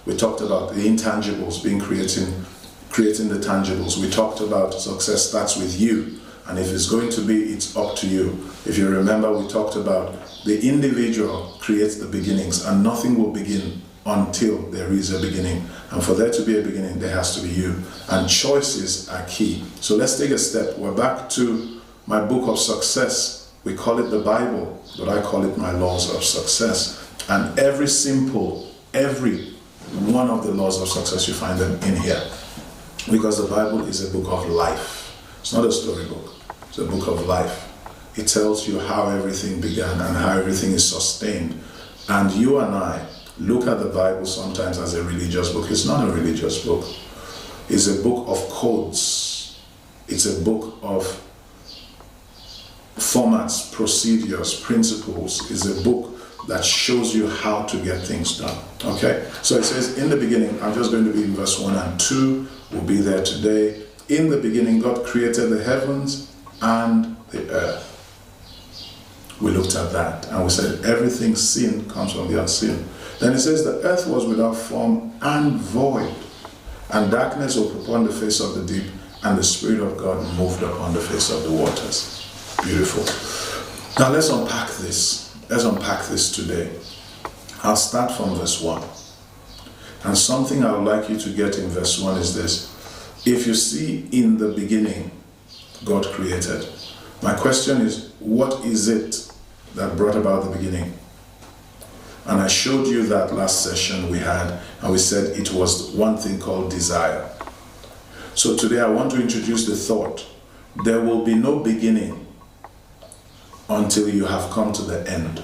We talked about the intangibles being creating the tangibles. We talked about success starts with you. And if it's going to be, it's up to you. If you remember, we talked about the individual creates the beginnings, and nothing will begin until there is a beginning. And for there to be a beginning, there has to be you. And choices are key. So let's take a step. We're back to my book of success. We call it the Bible, but I call it my laws of success. And every one of the laws of success, you find them in here. Because the Bible is a book of life. It's not a storybook. It's a book of life. It tells you how everything began and how everything is sustained. And you and I look at the Bible sometimes as a religious book. It's not a religious book. It's a book of codes. It's a book of formats, procedures, principles. It's a book that shows you how to get things done. Okay? So it says, in the beginning, I'm just going to be in verse 1 and 2. We'll be there today. In the beginning, God created the heavens and the earth. We looked at that and we said everything seen comes from the unseen. Then it says the earth was without form and void, and darkness was upon the face of the deep, and the Spirit of God moved upon the face of the waters. Beautiful. Now let's unpack this. Let's unpack this today. I'll start from verse 1. And something I would like you to get in verse 1 is this. If you see in the beginning, God created. My question is, what is it that brought about the beginning? And I showed you that last session we had, and we said it was one thing called desire. So today I want to introduce the thought, there will be no beginning until you have come to the end.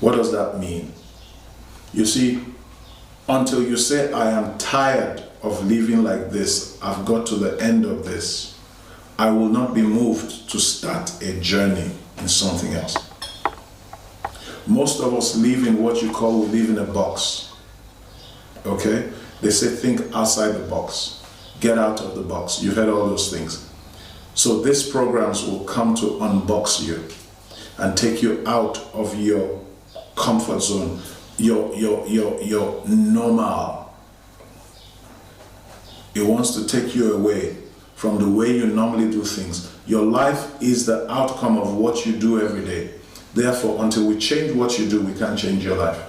What does that mean? You see, until you say, I am tired of living like this, I've got to the end of this, I will not be moved to start a journey in something else. Most of us live in what you call, we live in a box. Okay? They say think outside the box. Get out of the box. You've heard all those things. So these programs will come to unbox you and take you out of your comfort zone, your normal. It wants to take you away from the way you normally do things. Your life is the outcome of what you do every day. Therefore, until we change what you do, we can't change your life.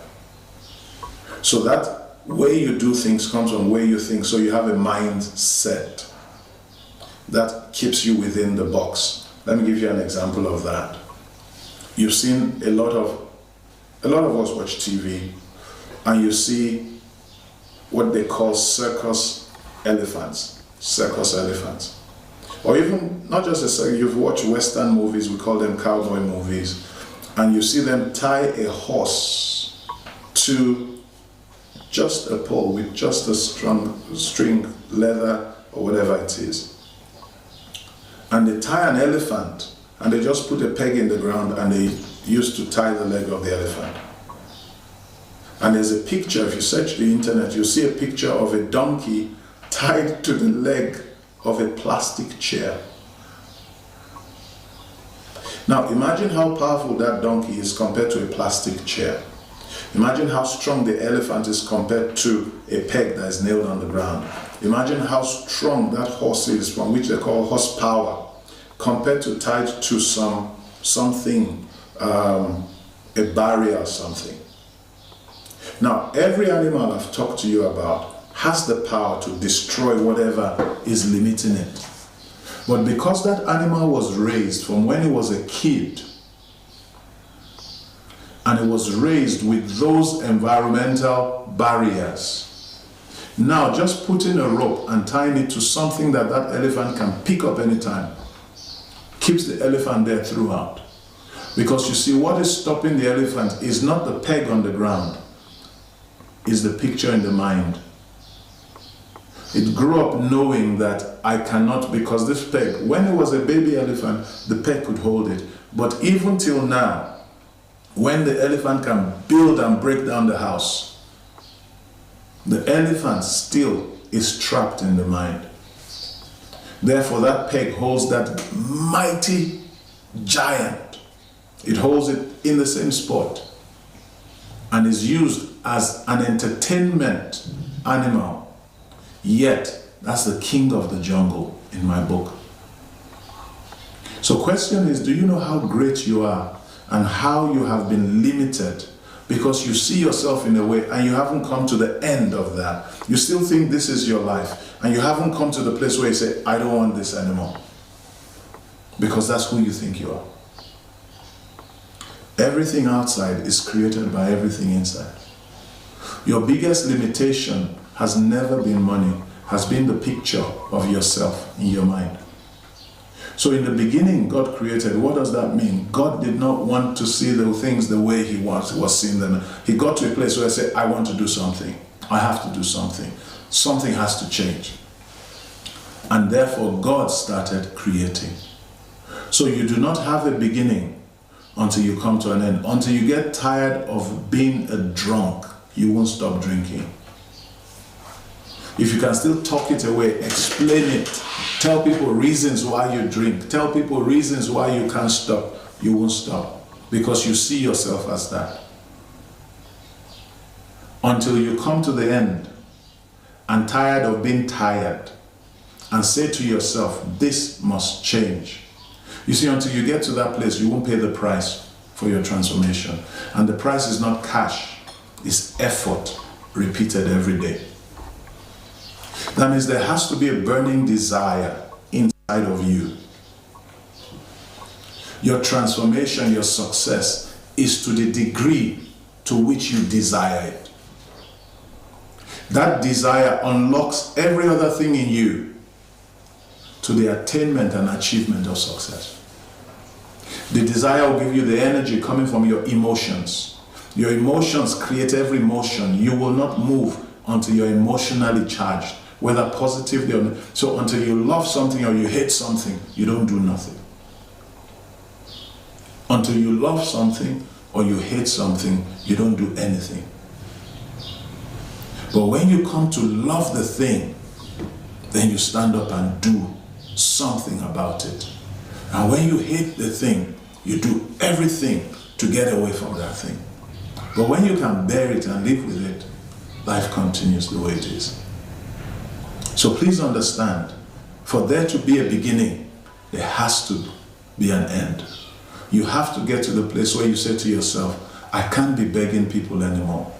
So that way you do things comes from where you think. So you have a mindset that keeps you within the box. Let me give you an example of that. You've seen a lot of us watch TV, and you see what they call circus elephants. Or even, not just a circus, you've watched Western movies, we call them cowboy movies, and you see them tie a horse to just a pole with just a string, leather, or whatever it is. And they tie an elephant, and they just put a peg in the ground, and they used to tie the leg of the elephant. And there's a picture, if you search the internet, you'll see a picture of a donkey tied to the leg of a plastic chair. Now imagine how powerful that donkey is compared to a plastic chair. Imagine how strong the elephant is compared to a peg that is nailed on the ground. Imagine how strong that horse is, from which they call horsepower, compared to tied to something, a barrier or something. Now, every animal I've talked to you about has the power to destroy whatever is limiting it. But because that animal was raised from when it was a kid, and it was raised with those environmental barriers, now just putting a rope and tying it to something that elephant can pick up anytime keeps the elephant there throughout. Because you see, what is stopping the elephant is not the peg on the ground, is the picture in the mind. It grew up knowing that I cannot, because this peg, when it was a baby elephant, the peg could hold it. But even till now, when the elephant can build and break down the house, the elephant still is trapped in the mind. Therefore, that peg holds that mighty giant. It holds it in the same spot and is used as an entertainment animal, yet that's the king of the jungle in my book. So question is, do you know how great you are and how you have been limited because you see yourself in a way and you haven't come to the end of that? You still think this is your life and you haven't come to the place where you say, I don't want this anymore. Because that's who you think you are. Everything outside is created by everything inside. Your biggest limitation has never been money, has been the picture of yourself in your mind. So in the beginning, God created. What does that mean? God did not want to see the things the way he was seeing them. He got to a place where he said, I want to do something. I have to do something. Something has to change. And therefore, God started creating. So you do not have a beginning until you come to an end. Until you get tired of being a drunk, you won't stop drinking. If you can still talk it away, explain it, tell people reasons why you drink, tell people reasons why you can't stop, you won't stop. Because you see yourself as that. Until you come to the end and tired of being tired and say to yourself, this must change. You see, until you get to that place, you won't pay the price for your transformation. And the price is not cash, it's effort repeated every day. That means there has to be a burning desire inside of you. Your transformation, your success is to the degree to which you desire it. That desire unlocks every other thing in you to the attainment and achievement of success. The desire will give you the energy coming from your emotions. Your emotions create every motion. You will not move until you're emotionally charged, whether positively or not. So until you love something or you hate something, you don't do nothing. Until you love something or you hate something, you don't do anything. But when you come to love the thing, then you stand up and do something about it. And when you hate the thing, you do everything to get away from that thing. But when you can bear it and live with it, life continues the way it is. So please understand, for there to be a beginning, there has to be an end. You have to get to the place where you say to yourself, I can't be begging people anymore.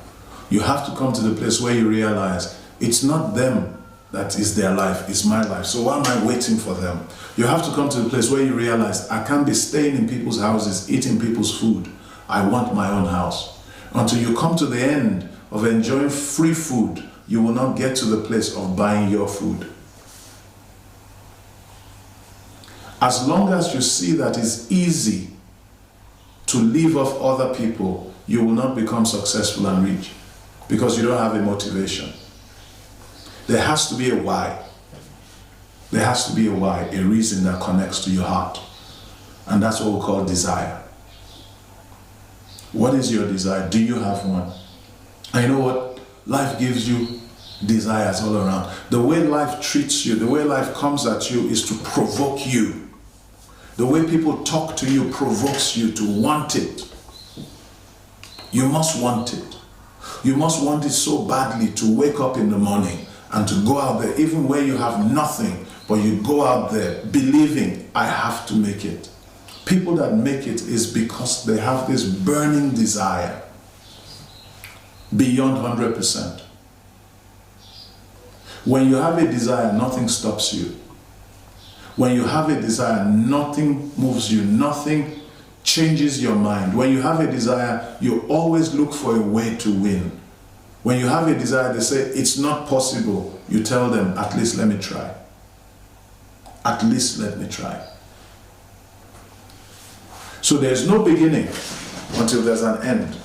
You have to come to the place where you realize it's not them that is their life, it's my life. So why am I waiting for them? You have to come to the place where you realize I can't be staying in people's houses, eating people's food. I want my own house. Until you come to the end of enjoying free food, you will not get to the place of buying your food. As long as you see that it's easy to live off other people, you will not become successful and rich because you don't have a motivation. There has to be a why. There has to be a why, a reason that connects to your heart. And that's what we call desire. What is your desire? Do you have one? And you know what? Life gives you desires all around. The way life treats you, the way life comes at you is to provoke you. The way people talk to you provokes you to want it. You must want it. You must want it so badly to wake up in the morning and to go out there, even where you have nothing, but you go out there believing, I have to make it. People that make it is because they have this burning desire beyond 100%. When you have a desire, nothing stops you. When you have a desire, nothing moves you, nothing changes your mind. When you have a desire, you always look for a way to win. When you have a desire, they say, it's not possible. You tell them, at least let me try. At least let me try. So there's no beginning until there's an end.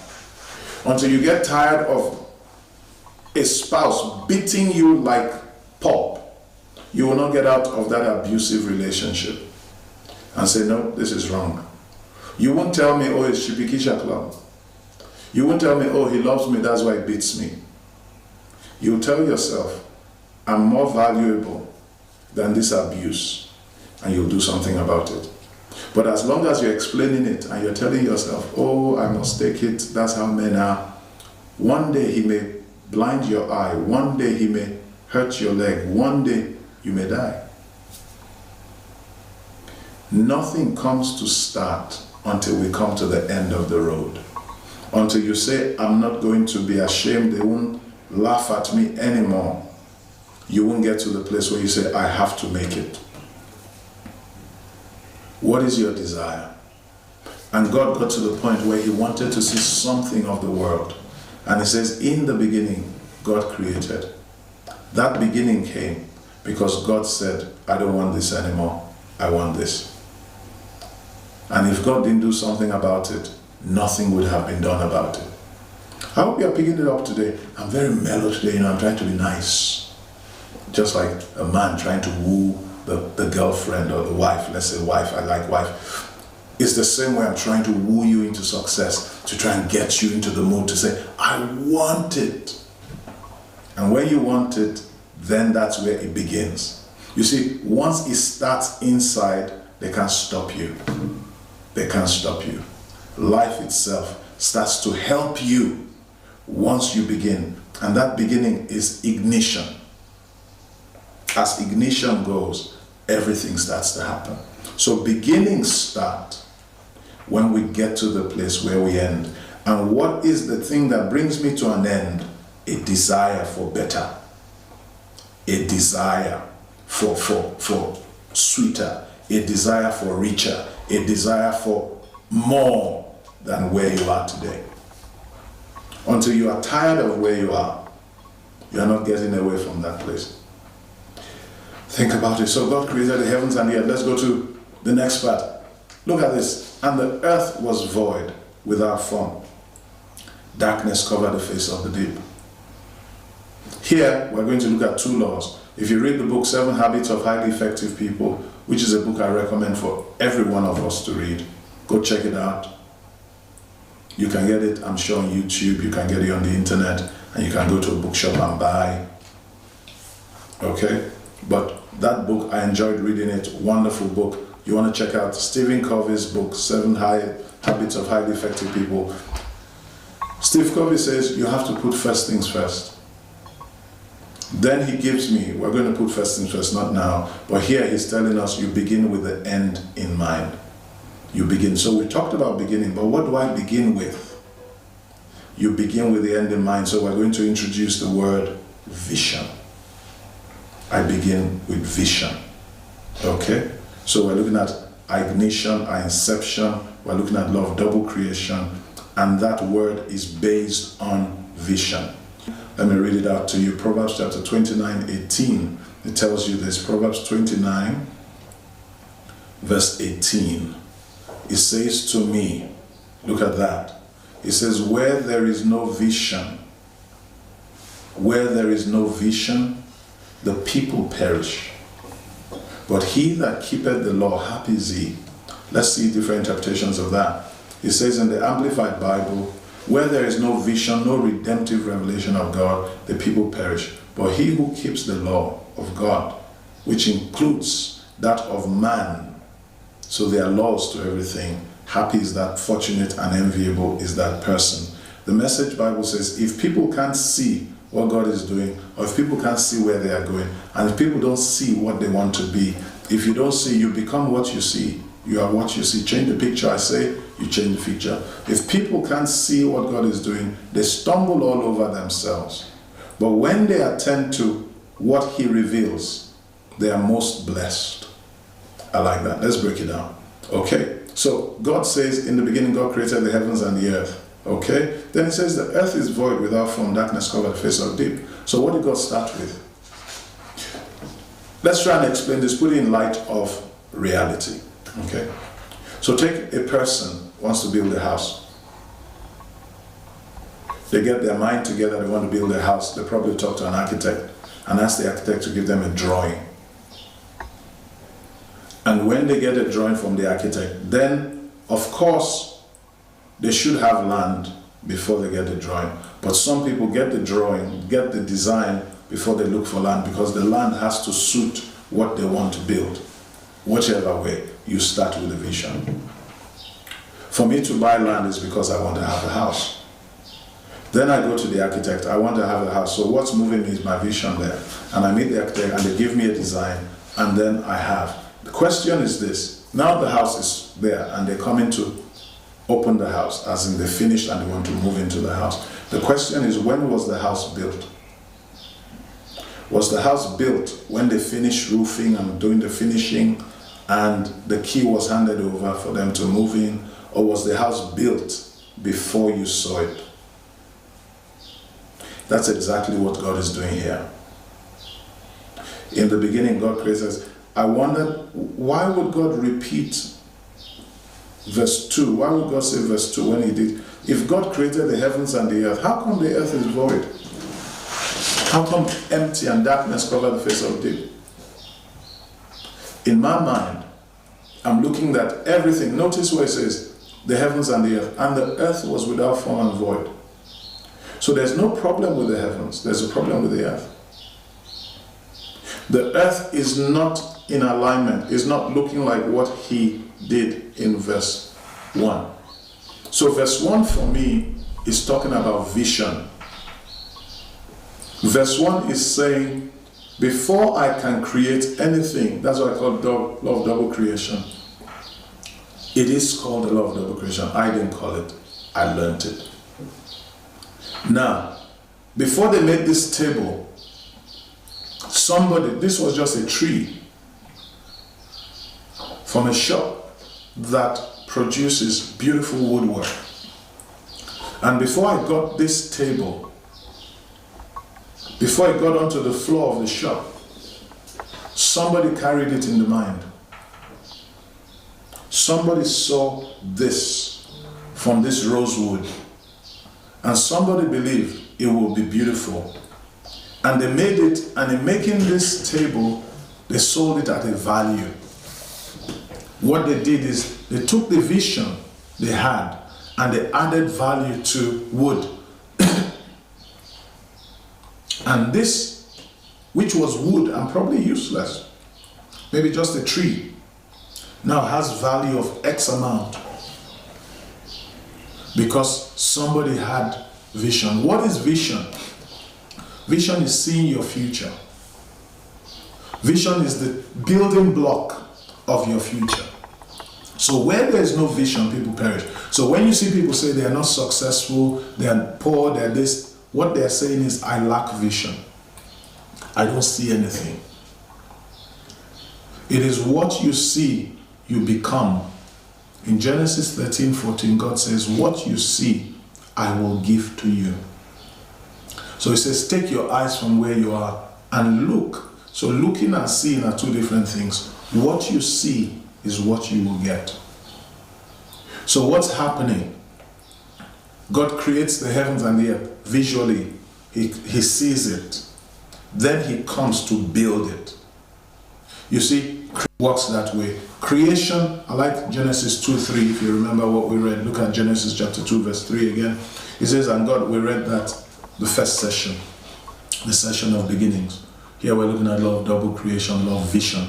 Until you get tired of a spouse beating you like pulp, you will not get out of that abusive relationship and say, no, this is wrong. You won't tell me, oh, it's Shibikisha Club. You won't tell me, oh, he loves me, that's why he beats me. You tell yourself, I'm more valuable than this abuse, and you'll do something about it. But as long as you're explaining it and you're telling yourself, oh, I must take it, that's how men are, One day he may blind your eye. One day he may hurt your leg. One day you may die. Nothing comes to start until we come to the end of the road. Until you say, I'm not going to be ashamed, they won't laugh at me anymore. You won't get to the place where you say, I have to make it. What is your desire? And God got to the point where he wanted to see something of the world. And he says, in the beginning, God created. That beginning came because God said, I don't want this anymore. I want this. And if God didn't do something about it, nothing would have been done about it. I hope you're picking it up today. I'm very mellow today, I'm trying to be nice. Just like a man trying to woo the girlfriend or the wife. Let's say wife, I like wife. It's the same way I'm trying to woo you into success, to try and get you into the mood to say, I want it. And when you want it, then that's where it begins. You see, once it starts inside, they can't stop you. They can't stop you. Life itself starts to help you once you begin. And that beginning is ignition. As ignition goes, everything starts to happen. So beginnings start when we get to the place where we end. And what is the thing that brings me to an end? A desire for better. A desire for sweeter. A desire for richer. A desire for more than where you are today. Until you are tired of where you are not getting away from that place. Think about it. So God created the heavens and the earth. Let's go to the next part. Look at this. And the earth was void without form. Darkness covered the face of the deep. Here, we're going to look at two laws. If you read the book 7 Habits of Highly Effective People, which is a book I recommend for every one of us to read, go check it out. You can get it, I'm sure, on YouTube. You can get it on the internet, and you can go to a bookshop and buy. Okay? But that book, I enjoyed reading it. Wonderful book. You want to check out Stephen Covey's book, 7 Habits of Highly Effective People. Steve Covey says you have to put first things first. Then he gives me, we're going to put first things first, not now, but here he's telling us you begin with the end in mind. You begin. So we talked about beginning, but what do I begin with? You begin with the end in mind. So we're going to introduce the word vision. I begin with vision. Okay? So we're looking at ignition, our inception. We're looking at law of double creation. And that word is based on vision. Let me read it out to you. Proverbs chapter 29:18. It tells you this. Proverbs 29, verse 18. It says to me, look at that. It says, where there is no vision, the people perish. But he that keepeth the law, happy is he. Let's see different interpretations of that. It says in the Amplified Bible, where there is no vision, no redemptive revelation of God, the people perish. But he who keeps the law of God, which includes that of man, so there are laws to everything, happy is that, fortunate and enviable is that person. The Message Bible says, if people can't see what God is doing, or if people can't see where they are going, and if people don't see what they want to be, if you don't see, you become what you see. You are what you see. Change the picture, I say, you change the picture. If people can't see what God is doing, they stumble all over themselves. But when they attend to what he reveals, they are most blessed. I like that. Let's break it down. Okay? So God says, in the beginning God created the heavens and the earth. Okay? Then he says the earth is void without form, darkness covered the face of the deep. So what did God start with? Let's try and explain this, put it in light of reality. Okay? So take a person who wants to build a house. They get their mind together, they want to build a house. They probably talk to an architect and ask the architect to give them a drawing. And when they get a drawing from the architect, then of course they should have land before they get the drawing. But some people get the drawing, get the design before they look for land, because the land has to suit what they want to build. Whichever way, you start with a vision. For me to buy land is because I want to have a house. Then I go to the architect. I want to have a house. So what's moving me is my vision there. And I meet the architect and they give me a design, and then I have. The question is this. Now the house is there and they're coming to open the house, as in they finished and they want to move into the house. The question is, when was the house built? Was the house built when they finished roofing and doing the finishing and the key was handed over for them to move in? Or was the house built before you saw it? That's exactly what God is doing here. In the beginning, God created. I wondered, why would God repeat verse 2? Why would God say verse 2 when he did? If God created the heavens and the earth, how come the earth is void? How come empty and darkness cover the face of the deep? In my mind, I'm looking at everything. Notice where it says, the heavens and the earth was without form and void. So there's no problem with the heavens, there's a problem with the earth. The earth is not in alignment, is not looking like what he did in verse 1. So verse 1 for me is talking about vision. Verse 1 is saying, before I can create anything, that's what I call law of double creation. It is called the law of double creation. I didn't call it, I learned it. Now, before they made this table, this was just a tree from a shop that produces beautiful woodwork. And before I got this table, before I got onto the floor of the shop, somebody carried it in the mind. Somebody saw this from this rosewood, and somebody believed it will be beautiful. And they made it, and in making this table, they sold it at a value. What they did is they took the vision they had and they added value to wood. And this, which was wood and probably useless, maybe just a tree, now has value of X amount because somebody had vision. What is vision? Vision is seeing your future. Vision is the building block of your future. So where there is no vision, people perish. So when you see people say they are not successful, they are poor, they are this, what they are saying is, I lack vision. I don't see anything. It is what you see, you become. In Genesis 13:14, God says, what you see, I will give to you. So he says, take your eyes from where you are and look. So looking and seeing are two different things. What you see is what you will get. So what's happening? God creates the heavens and the earth visually. He sees it. Then he comes to build it. You see, it works that way. Creation, I like Genesis 2:3, if you remember what we read. Look at Genesis chapter 2, verse 3 again. It says, and God, we read that the first session, the session of beginnings. Here we're looking at law of double creation, law of vision,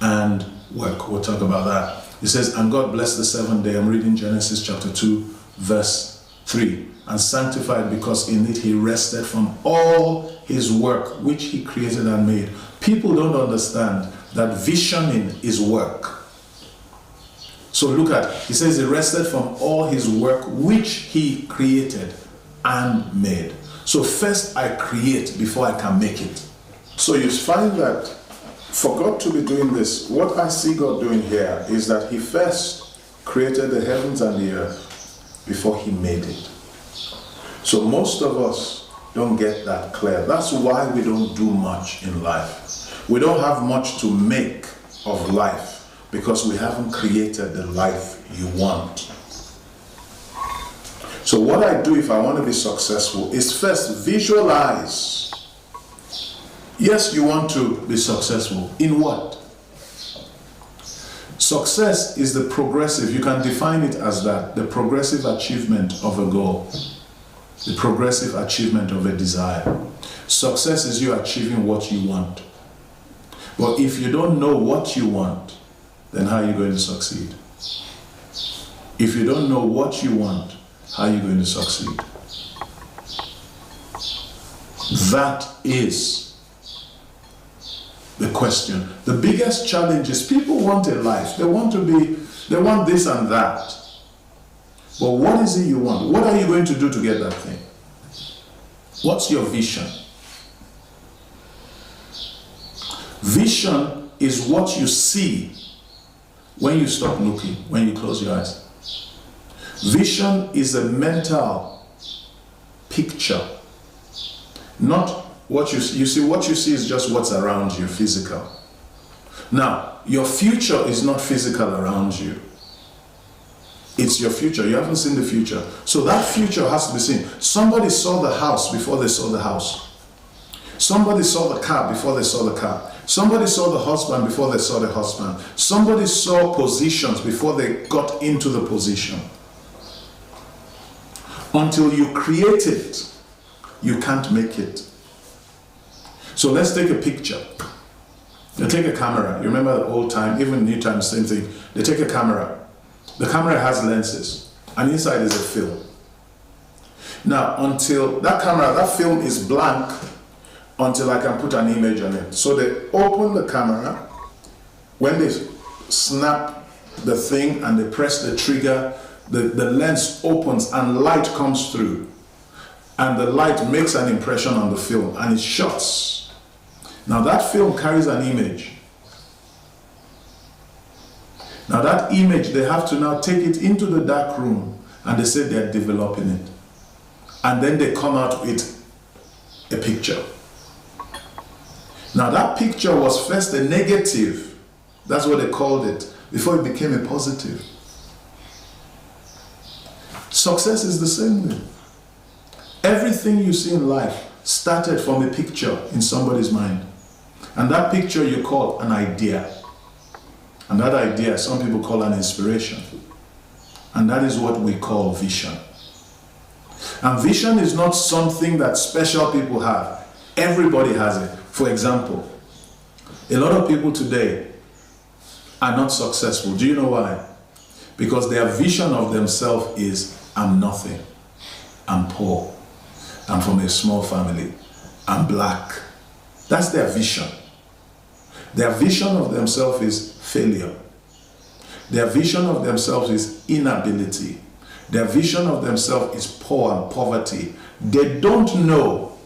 and work. We'll talk about that. It says, and God blessed the seventh day. I'm reading Genesis chapter 2, verse 3. And sanctified, because in it he rested from all his work which he created and made. People don't understand that visioning is work. So look at, he says he rested from all his work which he created and made. So first I create before I can make it. So you find that for God to be doing this, what I see God doing here is that he first created the heavens and the earth before he made it. So most of us don't get that clear. That's why we don't do much in life. We don't have much to make of life because we haven't created the life you want. So what I do if I want to be successful is first visualize. Yes, you want to be successful. In what? Success is the progressive, you can define it as that, the progressive achievement of a goal. The progressive achievement of a desire. Success is you achieving what you want. But if you don't know what you want, then how are you going to succeed? If you don't know what you want, how are you going to succeed? That is the question. The biggest challenge is people want a life. They want this and that. But what is it you want? What are you going to do to get that thing? What's your vision? Vision is what you see when you stop looking, when you close your eyes. Vision is a mental picture. Not what you see. What you see is just what's around you, physical. Now, your future is not physical around you. It's your future. You haven't seen the future. So that future has to be seen. Somebody saw the house before they saw the house. Somebody saw the car before they saw the car. Somebody saw the husband before they saw the husband. Somebody saw positions before they got into the position. Until you create it, you can't make it. So let's take a picture. They take a camera. You remember the old time, even new time, same thing. They take a camera. The camera has lenses, and inside is a film. Now, until that film is blank, until I can put an image on it. So they open the camera. When they snap the thing and they press the trigger, the lens opens and light comes through. And the light makes an impression on the film and it shuts. Now that film carries an image. Now that image, they have to now take it into the dark room and they say they're developing it. And then they come out with a picture. Now that picture was first a negative. That's what they called it, before it became a positive. Success is the same way. Everything you see in life started from a picture in somebody's mind. And that picture you call an idea. And that idea, some people call an inspiration. And that is what we call vision. And vision is not something that special people have. Everybody has it. For example, a lot of people today are not successful. Do you know why? Because their vision of themselves is, I'm nothing. I'm poor. I'm from a small family. I'm black. That's their vision. Their vision of themselves is failure. Their vision of themselves is inability. Their vision of themselves is poor and poverty. They don't know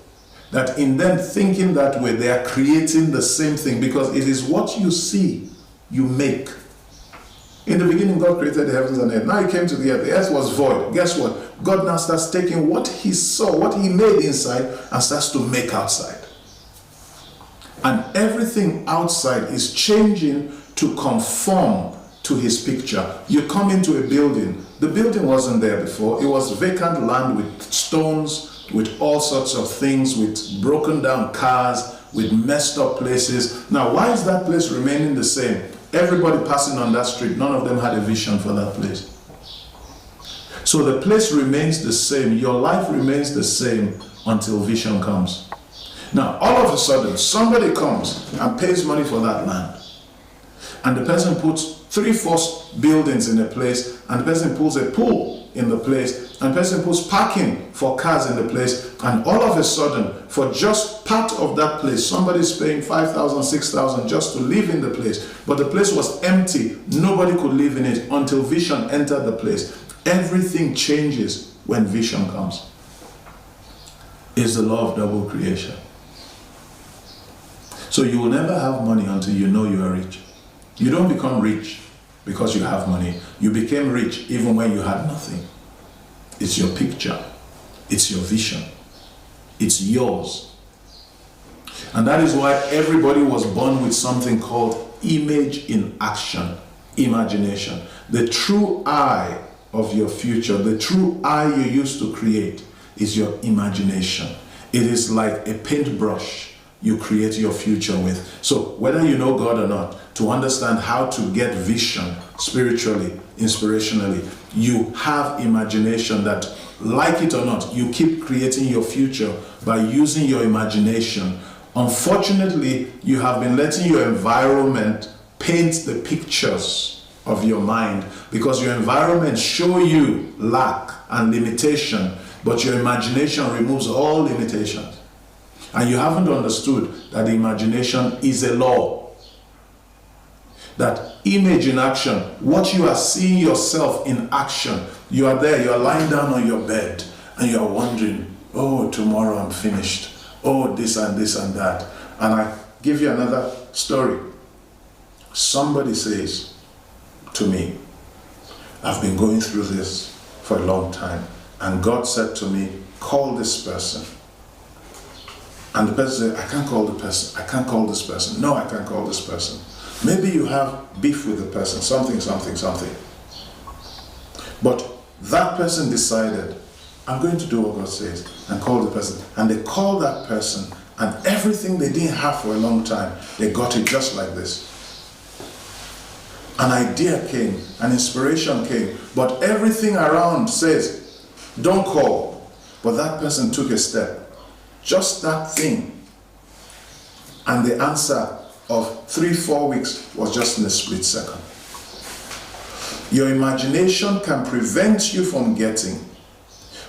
that in them thinking that way, they are creating the same thing, because it is what you see, you make. In the beginning, God created the heavens and the earth. Now he came to the earth. The earth was void. Guess what? God now starts taking what he saw, what he made inside, and starts to make outside. And everything outside is changing to conform to his picture. You come into a building. The building wasn't there before. It was vacant land with stones, with all sorts of things, with broken down cars, with messed up places. Now, why is that place remaining the same? Everybody passing on that street, none of them had a vision for that place. So the place remains the same. Your life remains the same until vision comes. Now, all of a sudden, somebody comes and pays money for that land. And the person puts 3-4 buildings in a place, and the person pulls a pool in the place, and the person puts parking for cars in the place, and all of a sudden, for just part of that place, somebody's paying 5,000, 6,000 just to live in the place. But the place was empty. Nobody could live in it until vision entered the place. Everything changes when vision comes. It's the law of double creation. So you will never have money until you know you are rich. You don't become rich because you have money. You became rich even when you had nothing. It's your picture. It's your vision. It's yours. And that is why everybody was born with something called image in action, imagination. The true I of your future, the true I you used to create is your imagination. It is like a paintbrush you create your future with. So whether you know God or not, to understand how to get vision spiritually, inspirationally, you have imagination that, like it or not, you keep creating your future by using your imagination. Unfortunately, you have been letting your environment paint the pictures of your mind, because your environment show you lack and limitation, but your imagination removes all limitations. And you haven't understood that the imagination is a law. That image in action, what you are seeing yourself in action, you are there, you are lying down on your bed, and you are wondering, oh, tomorrow I'm finished. Oh, this and this and that. And I give you another story. Somebody says to me, I've been going through this for a long time, and God said to me, call this person. And the person said, I can't call the person. I can't call this person. No, I can't call this person. Maybe you have beef with the person, something. But that person decided, I'm going to do what God says, and call the person. And they called that person, and everything they didn't have for a long time, they got it just like this. An idea came, an inspiration came, but everything around says, don't call. But that person took a step, just that thing. And the answer of 3-4 weeks was just in a split second. Your imagination can prevent you from getting,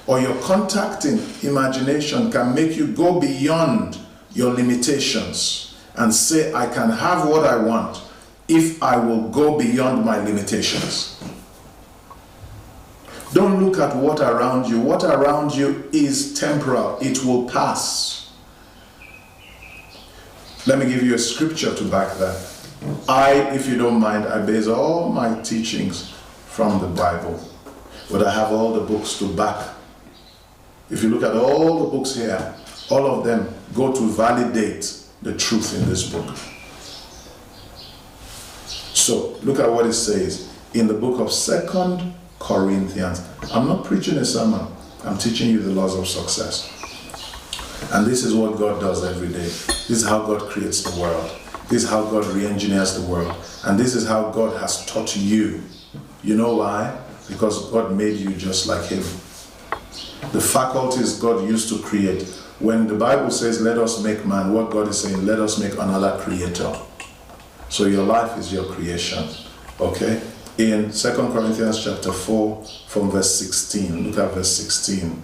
or your contacting imagination can make you go beyond your limitations and say, I can have what I want if I will go beyond my limitations. Don't look at what around you. What around you is temporal. It will pass. Let me give you a scripture to back that. If you don't mind, I base all my teachings from the Bible, but I have all the books to back. If you look at all the books here, all of them go to validate the truth in this book. So, look at what it says in the book of 2 Corinthians. I'm not preaching a sermon. I'm teaching you the laws of success. And this is what God does every day. This is how God creates the world. This is how God re-engineers the world. And this is how God has taught you. You know why? Because God made you just like Him. The faculties God used to create. When the Bible says, let us make man, what God is saying, let us make another creator. So your life is your creation. Okay? In 2 Corinthians chapter 4, from verse 16, look at verse 16.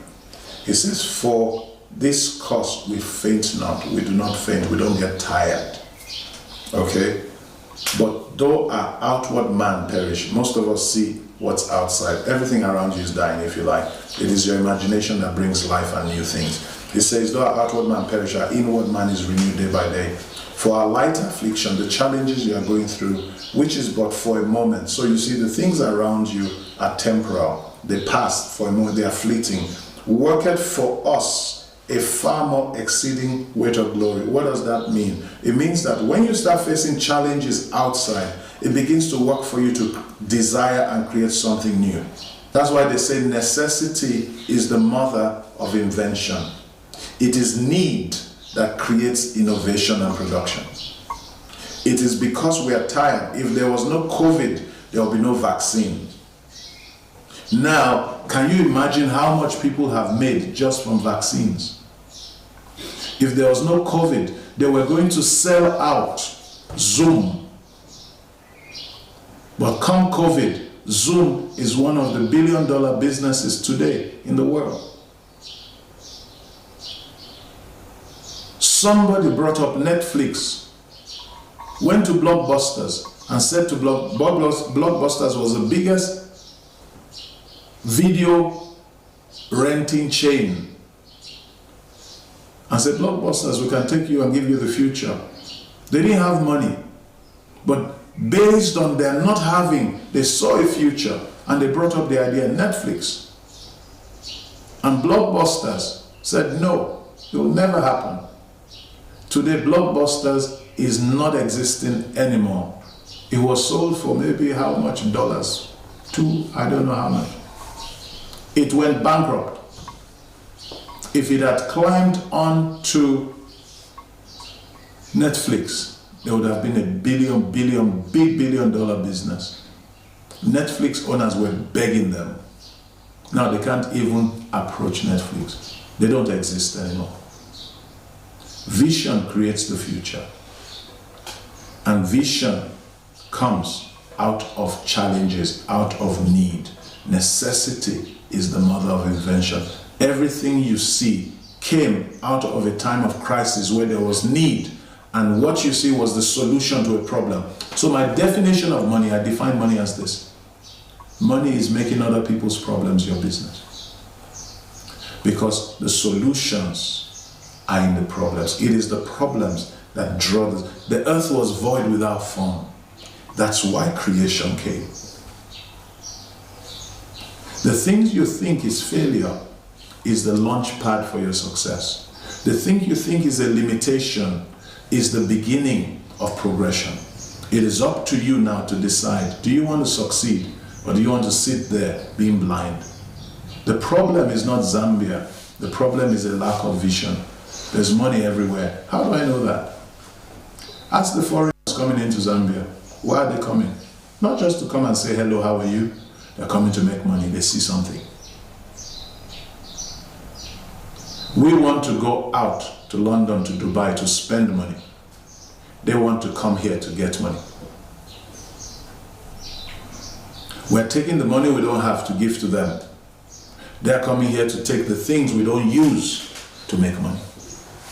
It says, for this cause we faint not, we do not faint, we don't get tired. Okay? But though our outward man perish, most of us see what's outside. Everything around you is dying, if you like. It is your imagination that brings life and new things. It says, though our outward man perish, our inward man is renewed day by day. For our light affliction, the challenges you are going through, which is but for a moment. So you see, the things around you are temporal. They pass for a moment, they are fleeting. Worketh for us a far more exceeding weight of glory. What does that mean? It means that when you start facing challenges outside, it begins to work for you to desire and create something new. That's why they say necessity is the mother of invention. It is need that creates innovation and production. It is because we are tired. If there was no COVID, there will be no vaccine. Now, can you imagine how much people have made just from vaccines? If there was no COVID, they were going to sell out Zoom. But come COVID, Zoom is one of the billion-dollar businesses today in the world. Somebody brought up Netflix, went to Blockbusters and said to Blockbusters was the biggest video renting chain. And said, Blockbusters, we can take you and give you the future. They didn't have money, but based on their not having, they saw a future and they brought up the idea Netflix. And Blockbusters said, no, it will never happen. Today, Blockbusters is not existing anymore. It was sold for maybe how much dollars? I don't know how much. It went bankrupt. If it had climbed on to Netflix, there would have been a big billion-dollar business. Netflix owners were begging them. Now they can't even approach Netflix. They don't exist anymore. Vision creates the future. And vision comes out of challenges, out of need. Necessity is the mother of invention. Everything you see came out of a time of crisis where there was need, and what you see was the solution to a problem. So my definition of money, I define money as this. Money is making other people's problems your business. Because the solutions are in the problems. It is the problems that draw this. The earth was void without form. That's why creation came. The things you think is failure is the launch pad for your success. The thing you think is a limitation is the beginning of progression. It is up to you now to decide, do you want to succeed or do you want to sit there being blind? The problem is not Zambia. The problem is a lack of vision. There's money everywhere. How do I know that? Ask the foreigners coming into Zambia. Why are they coming? Not just to come and say, hello, how are you? They're coming to make money. They see something. We want to go out to London, to Dubai, to spend money. They want to come here to get money. We're taking the money we don't have to give to them. They're coming here to take the things we don't use to make money.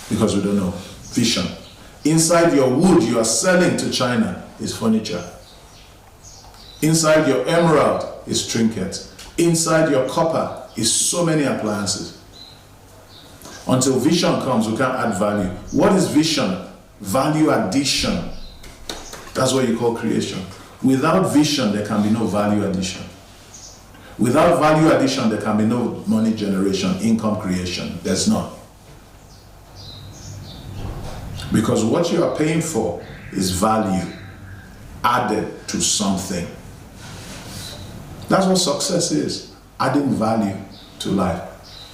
Because we don't know. Vision. Inside your wood you are selling to China is furniture. Inside your emerald is trinkets. Inside your copper is so many appliances. Until vision comes, we can't add value. What is vision? Value addition. That's what you call creation. Without vision, there can be no value addition. Without value addition, there can be no money generation, income creation. There's none. Because what you are paying for is value added to something. That's what success is. Adding value to life.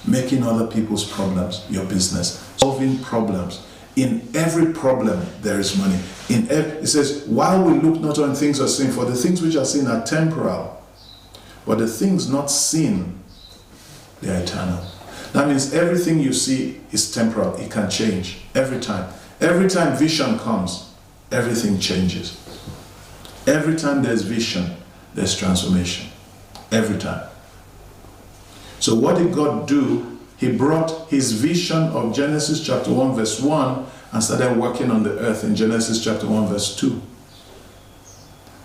Making other people's problems your business. Solving problems. In every problem, there is money. It says, while we look not on things are seen, for the things which are seen are temporal, but the things not seen, they are eternal. That means everything you see is temporal. It can change every time. Every time vision comes, everything changes. Every time there's vision, there's transformation. Every time. So what did God do? He brought his vision of Genesis chapter 1 verse 1 and started working on the earth in Genesis chapter 1 verse 2.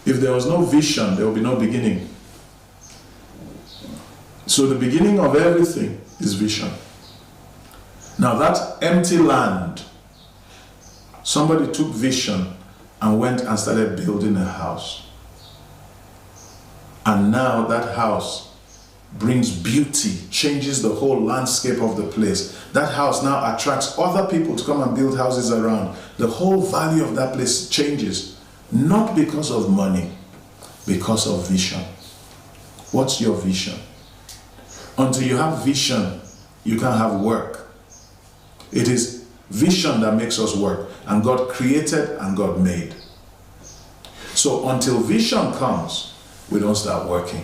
If there was no vision, there will be no beginning. So the beginning of everything is vision. Now that empty land, somebody took vision and went and started building a house. And now that house brings beauty, changes the whole landscape of the place. That house now attracts other people to come and build houses around. The whole value of that place changes. Not because of money, because of vision. What's your vision? Until you have vision, you can't have work. It is vision that makes us work. And God created and God made. So until vision comes, we don't start working.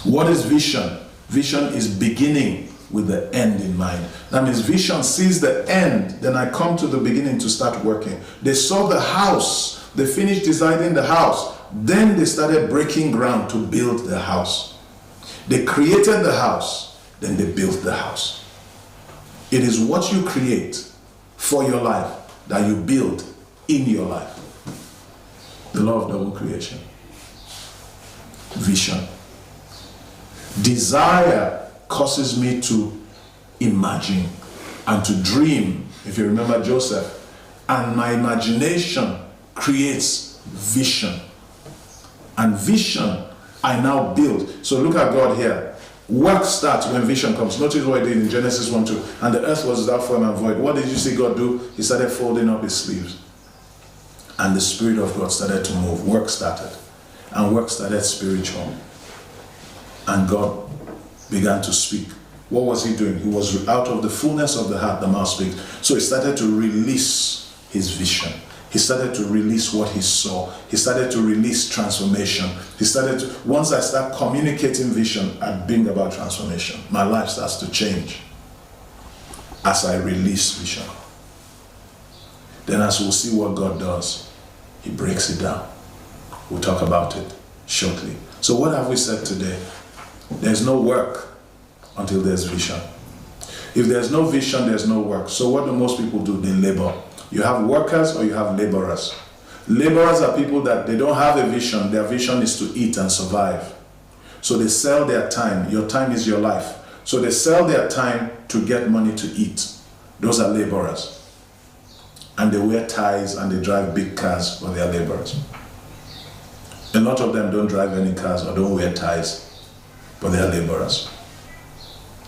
What is vision? Vision is beginning with the end in mind. That means vision sees the end, then I come to the beginning to start working. They saw the house, they finished designing the house, then they started breaking ground to build the house. They created the house, then they built the house. It is what you create for your life that you build in your life. The law of double creation. Vision. Desire causes me to imagine and to dream, if you remember Joseph. And my imagination creates vision. And vision I now build. So look at God here. Work starts when vision comes. Notice what he did in Genesis 1:2. And the earth was without form and void. What did you see God do? He started folding up his sleeves. And the Spirit of God started to move. Work started. And work started spiritual. And God began to speak. What was he doing? He was out of the fullness of the heart, the mouth speaks. So he started to release his vision. He started to release what he saw. He started to release transformation. Once I start communicating vision, I bring about transformation. My life starts to change as I release vision. Then as we'll see what God does, he breaks it down. We'll talk about it shortly. So what have we said today? There's no work until there's vision. If there's no vision, there's no work. So what do most people do? They labor. You have workers or you have laborers. Laborers are people that they don't have a vision. Their vision is to eat and survive. So they sell their time. Your time is your life. So they sell their time to get money to eat. Those are laborers. And they wear ties and they drive big cars, but they are laborers. A lot of them don't drive any cars or don't wear ties, but they are laborers.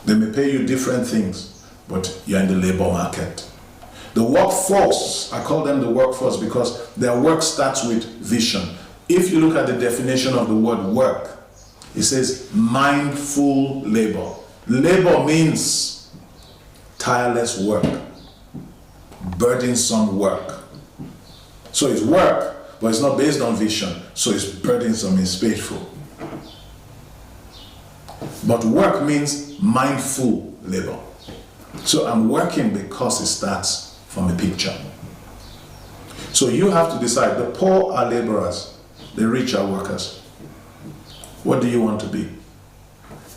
They may pay you different things, but you're in the labor market. The workforce, I call them the workforce because their work starts with vision. If you look at the definition of the word work, it says mindful labor. Labor means tireless work, burdensome work. So it's work, but it's not based on vision, so it's burdensome, it's painful. But work means mindful labor. So I'm working because it starts from a picture. So you have to decide. The poor are laborers, the rich are workers. What do you want to be?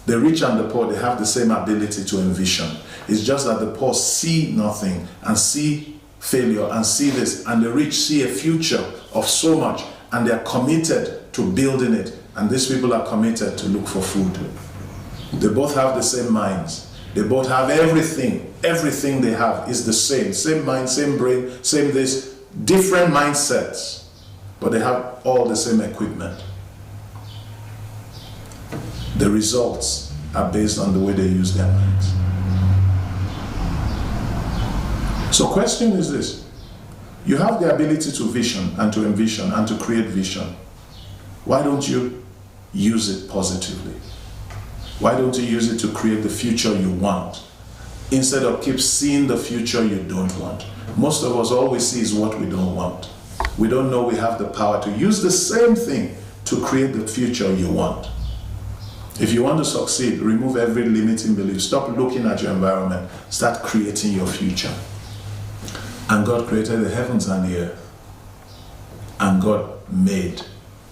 The rich and the poor, they have the same ability to envision. It's just that the poor see nothing and see failure and see this, and the rich see a future of so much and they are committed to building it, and these people are committed to look for food. They both have the same minds. They both have everything. Everything they have is the same. Same mind, same brain, same this. Different mindsets, but they have all the same equipment. The results are based on the way they use their minds. So question is this. You have the ability to vision and to envision and to create vision. Why don't you use it positively? Why don't you use it to create the future you want, instead of keep seeing the future you don't want? Most of us, all we see is what we don't want. We don't know we have the power to use the same thing to create the future you want. If you want to succeed, remove every limiting belief. Stop looking at your environment. Start creating your future. And God created the heavens and the earth. And God made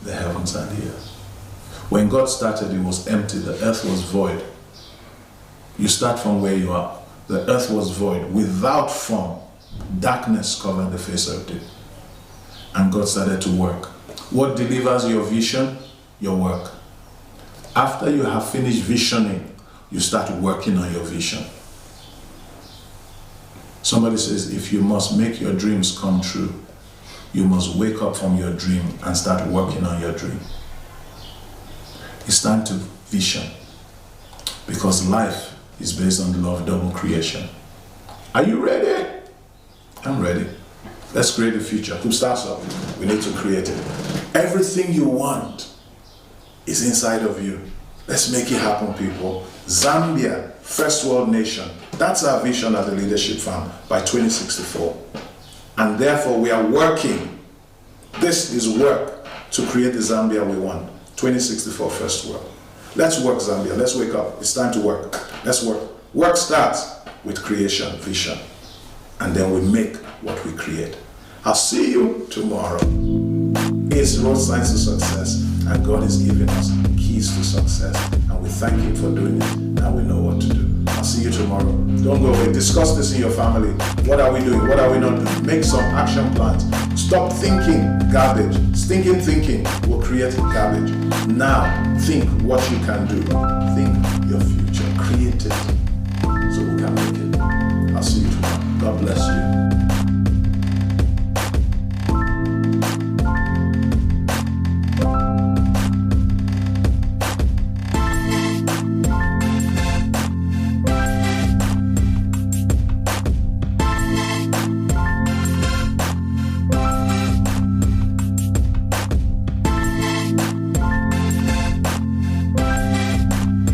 the heavens and the earth. When God started, it was empty. The earth was void. You start from where you are. The earth was void, without form. Darkness covered the face of it. And God started to work. What delivers your vision? Your work. After you have finished visioning, you start working on your vision. Somebody says, if you must make your dreams come true, you must wake up from your dream and start working on your dream. It's time to vision, because life is based on the law of double creation. Are you ready? I'm ready. Let's create a future. Who starts up? We need to create it. Everything you want is inside of you. Let's make it happen, people. Zambia, first world nation. That's our vision as a leadership firm by 2064. And therefore we are working. This is work to create the Zambia we want. 2064 first world. Let's work, Zambia. Let's wake up. It's time to work. Let's work. Work starts with creation, vision. And then we make what we create. I'll see you tomorrow. It's road signs to success, and God is giving us keys to success, and we thank Him for doing it. Now we know what to do. I'll see you tomorrow. Don't go away. Discuss this in your family. What are we doing? What are we not doing? Make some action plans. Stop thinking garbage. Stinking thinking will create garbage. Now think what you can do. Think your future. Create it so we can make it. I'll see you tomorrow.